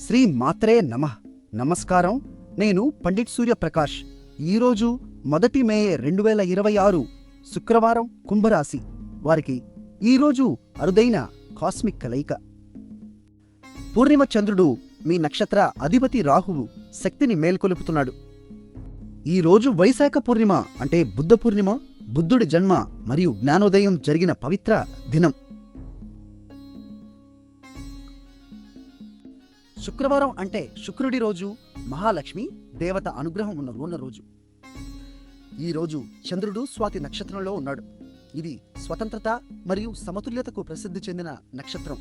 శ్రీ మాత్రే నమః. నమస్కారం. నేను పండిట్ సూర్యప్రకాష్. ఈరోజు 1 మే 2026 శుక్రవారం కుంభరాశి వారికి ఈరోజు అరుదైన కాస్మిక్ కలయిక. పూర్ణిమ చంద్రుడు మీ నక్షత్ర అధిపతి రాహువు శక్తిని మేల్కొలుపుతున్నాడు. ఈరోజు వైశాఖ పూర్ణిమ అంటే బుద్ధ పూర్ణిమ, బుద్ధుడి జన్మ మరియు జ్ఞానోదయం జరిగిన పవిత్ర దినం. శుక్రవారం అంటే శుక్రుడి రోజు, మహాలక్ష్మి దేవత అనుగ్రహం ఉన్న రోజు. ఈరోజు చంద్రుడు స్వాతి నక్షత్రంలో ఉన్నాడు. ఇది స్వతంత్రత మరియు సమతుల్యతకు ప్రసిద్ధి చెందిన నక్షత్రం.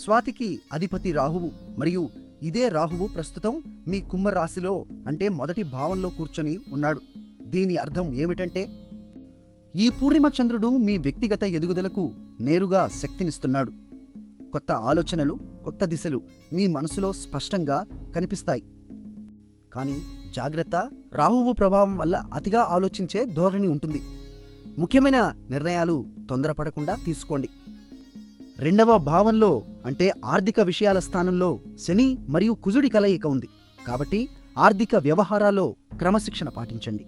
స్వాతికి అధిపతి రాహువు మరియు ఇదే రాహువు ప్రస్తుతం మీ కుంభరాశిలో అంటే మొదటి భావంలో కూర్చొని ఉన్నాడు. దీని అర్థం ఏమిటంటే, ఈ పూర్ణిమ చంద్రుడు మీ వ్యక్తిగత ఎదుగుదలకు నేరుగా శక్తినిస్తున్నాడు. కొత్త ఆలోచనలు, కొత్త దిశలు మీ మనసులో స్పష్టంగా కనిపిస్తాయి. కానీ జాగ్రత్త, రాహువు ప్రభావం వల్ల అతిగా ఆలోచించే ధోరణి ఉంటుంది. ముఖ్యమైన నిర్ణయాలు తొందరపడకుండా తీసుకోండి. 2వ భావంలో అంటే ఆర్థిక విషయాల స్థానంలో శని మరియు కుజుడి కలయిక ఉంది. కాబట్టి ఆర్థిక వ్యవహారాల్లో క్రమశిక్షణ పాటించండి.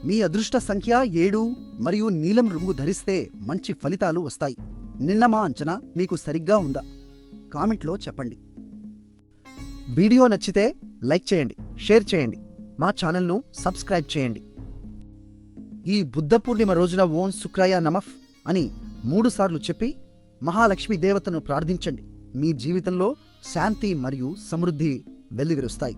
మీ అదృష్ట సంఖ్య 7 మరియు నీలం రంగు ధరిస్తే మంచి ఫలితాలు వస్తాయి. నిన్న మా అంచనా మీకు సరిగ్గా ఉందా? కామెంట్లో చెప్పండి. వీడియో నచ్చితే లైక్ చేయండి, షేర్ చేయండి, మా ఛానల్ను సబ్స్క్రైబ్ చేయండి. ఈ బుద్ధ పూర్ణిమ రోజున ఓం శుక్రాయ నమః అని 3 సార్లు చెప్పి మహాలక్ష్మి దేవతను ప్రార్థించండి. మీ జీవితంలో శాంతి మరియు సమృద్ధి వెల్లివిరుస్తాయి.